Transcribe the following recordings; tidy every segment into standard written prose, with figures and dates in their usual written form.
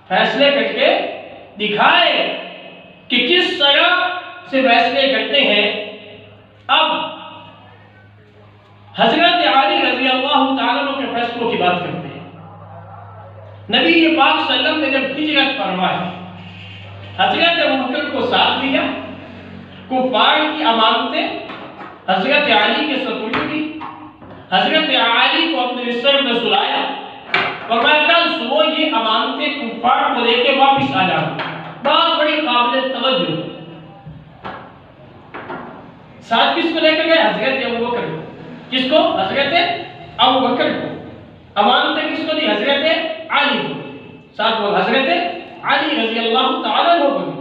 فیصلے کر کے دکھائے کہ کس طرح سے فیصلے کرتے ہیں۔ اب حضرت علی رضی اللہ تعالیٰ عنہ کے فیصلوں کی بات کرتے ہیں۔ نبی پاک صلی اللہ علیہ وسلم نے جب ہجرت فرمائی، حضرت ابوبکر کو ساتھ لیا، کفار کی امانتیں حضرت علی کے سپرد کی، حضرت علی کو اپنے بستر میں سلایا اور کل صبح یہ امانتیں کفار کو لے کے واپس آ جاؤ۔ بہت بڑی قابل توجہ۔ ساتھ کس کو لے کے گئے؟ حضرت ابوبکر کو۔ کس کو؟ حضرت ابوبکر کو۔ امانتیں کس کو دی؟ حضرت علی کو۔ ساتھ وہ حضرت علی رضی اللہ تعالیٰ عنہ کو۔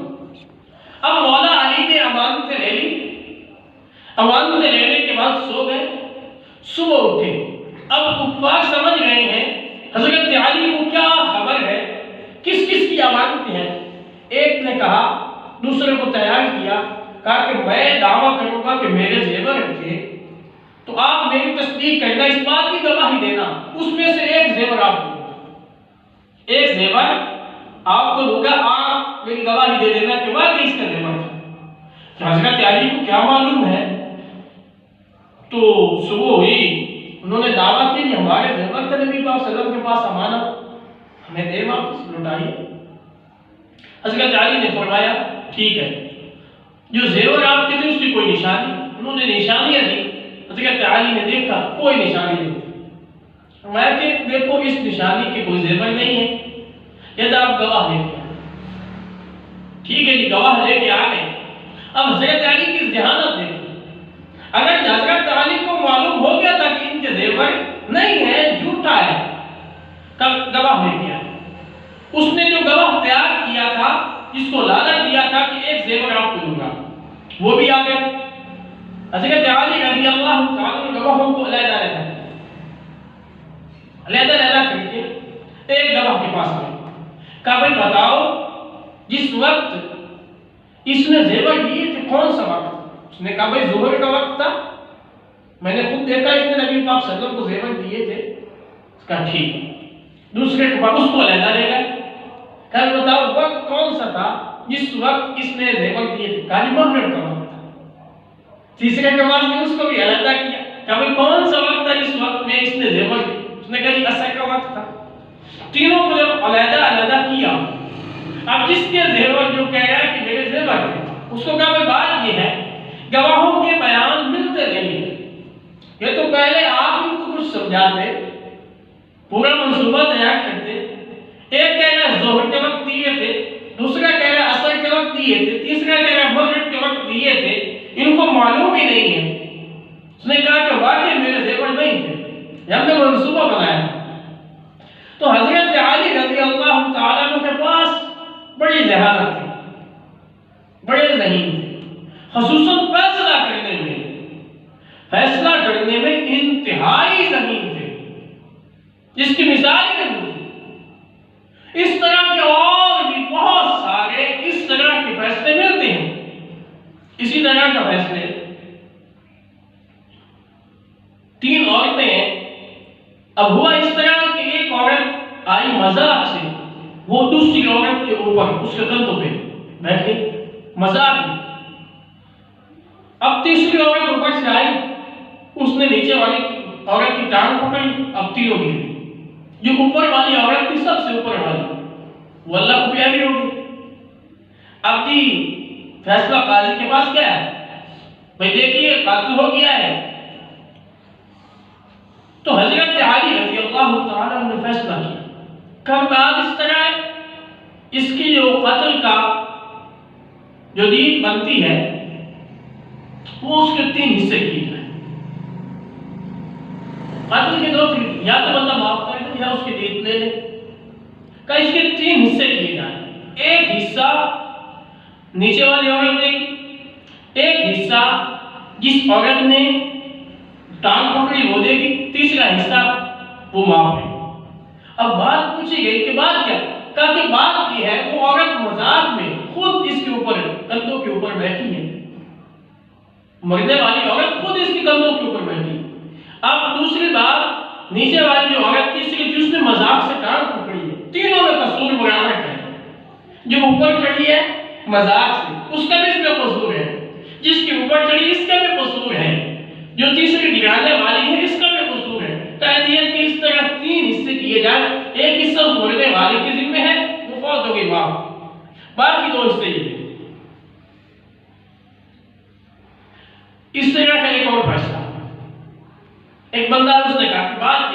اب مولا علی نے امانتیں لے لی، امانتیں لینے کے بعد سو گئے، صبح اٹھے۔ اب کفار سمجھ رہے ہیں حضرت علی کو کیا خبر ہے، کس کس کی امانتیں ہیں۔ ایک نے کہا، دوسرے کو تیار کیا، کہا کہ میں دعویٰ کروں گا کہ میرے زیور رکھے تو آپ میری تصدیق کرنا، اس بات کی گواہی دینا، اس میں سے ایک زیور آپ کو، ایک زیور آپ کو دوں گا، آپ میری گواہی دے دینا کہ واقعی اس کا زیور تھا۔ حضرت علی کو کیا معلوم ہے؟ تو صبح ہوئی، انہوں نے دعویٰ کی کہ ہمارے زیور تھا نبی پاک صلی اللہ علیہ وسلم کے پاس امانت، ہمیں دے واپس، لوٹائیے۔ حضرت علی نے فرمایا ٹھیک ہے، جو زیور آپ کے تھے اس کی کوئی نشانی؟ انہوں نے نشانیاں دی۔ حضرت علی نے دیکھا کوئی نشانی نہیں، فرمایا کہ دیکھو اس نشانی کے کوئی زیور نہیں ہے، یہ آپ گواہ لے کے آئے۔ ٹھیک ہے جی، گواہ لے کے آ گئے۔ اب حضرت علی کی ذہانت دیکھیں، اگر حضرت علی کو معلوم ہو گیا تھا کہ ان کے زیور نہیں ہے، جھوٹا ہے، گواہ لے کے آئے۔ اس نے جو گواہ تیار کیا تھا، جس کو لالچ دیا تھا کہ ایک زیور آپ کو دوں گا، وہ بھی آ گئے۔ حضرت علی رضی اللہ تعالیٰ عنہ گواہوں کو علیحدہ کر کے ایک گواہ کے پاس آئے، کہا بھائی بتاؤ جس وقت اس نے زیور دیے تھے کون سا وقت؟ اس نے کہا بھائی ظہر کا وقت تھا، میں نے خود دیکھا اس نے نبی پاک صلی اللہ علیہ وسلم کو زیور دیے تھے۔ اس کا ٹھیک ہے، دوسرے کے بعد اس کو علیحدہ لے گئے، کہا بتاؤ وقت کون سا تھا جس وقت اس نے زیور دیے تھے؟ کہا محرم کا وقت تھا۔ تیسرے کے بعد اس کو بھی علیحدہ کیا، کہا بھائی کون سا وقت تھا جس وقت میں اس نے زیور دیے؟ اس نے کہا جی عصر کا وقت تھا۔ تینوں کو جب علیحدہ کیا، اب جس کے زیور جو کہہ رہا ہے کہ میرے زیور تھے، اس کو کہا بھائی بات یہ ہے گواہوں کے بیان ملتے نہیں، یہ تو پہلے آپ ان کو کچھ سمجھاتے، پورا منصوبہ تیار کرتے، ایک کہہ رہا ہے ظہر کے وقت دیے تھے، دوسرا کہہ رہا ہے عصر کے وقت دیے تھے، تیسرا کہہ رہا ہے مغرب کے وقت دیے تھے، ان کو معلوم ہی نہیں ہے۔ اس نے کہا کہ واقعی میرے زیور نہیں تھے، ہم نے منصوبہ بنایا۔ تو حضرت علی رضی اللہ تعالیٰ عنہ کے پاس بڑی ذہانت تھی، بڑے ذہین تھے، خصوصاً فیصلہ کرنے میں انتہائی ذہین تھے، جس کی مثال ہی نہیں تھی۔ اس طرح کے اور بھی بہت سارے اس طرح کے فیصلے ملتے ہیں۔ اسی طرح کا فیصلے 3 عورتیں ہیں۔ اب ہوا اس طرح کہ ایک عورت آئی مذاق سے، وہ دوسری عورت کے اوپر اس کے کندھوں پہ بیٹھ گئی، مذاق میں۔ اب تیسری عورت اوپر سے آئی، اس نے نیچے والی عورت کی ٹانگ پکڑی، اب تینوں گر گئی۔ جو اوپر والی عورت تھی، سب سے اوپر والی، وہ اللہ کو پیاری ہو گئی۔ اب جی فیصلہ قاضی کے پاس گیا ہے، بھائی دیکھیے قاتل ہو گیا ہے۔ تو حضرت علی رضی اللہ تعالیٰ نے فیصلہ کیا، کہ بات اس طرح ہے، اس کی جو قتل کا جو دیت بنتی ہے وہ اس کے 3 حصے کی جائے۔ قتل کے 2 یا تو بندہ معاف کر دے یا اس کی دیت لے لے، کہ اس کے 3 حصے کیے جائیں۔ ایک حصہ نیچے والی عورت دے گی، ایک حصہ جس عورت نے ٹانگ پکڑی وہ دے گی، تیسرا حصہ وہ معاف ہے۔ اب بات پوچھی گئی کہ بات کیا؟ کہا کہ بات یہ ہے وہ عورت مذاق میں خود اس کے اوپر کندھوں کے اوپر بیٹھی ہے، مرنے والی عورت خود اس کے کندھوں کے اوپر بیٹھی۔ اب دوسری بات، نیچے والی جو عورت تیسری تھی، اس نے مذاق سے ٹانگ پکڑی ہے۔ تینوں میں قصور برابر ہے، جو اوپر چڑھی ہے مذاق سے اس کا بھی اس میں قصور ہے، جس کے اوپر چڑھی اس کا بھی قصور ہے، جو تیسری نکالنے والی ہے اس کا بھی قصور ہے۔ تعزیت کے اس طرح 3 حصے کیے جائیں، ایک حصہ اس والد والد کے ذمہ ہے، وہ فوت ہو گئی ماں، باقی 2 حصے یہ ہیں۔ اس طرح کا ایک اور فیصلہ، ایک بندہ اس نے کہا کہ بات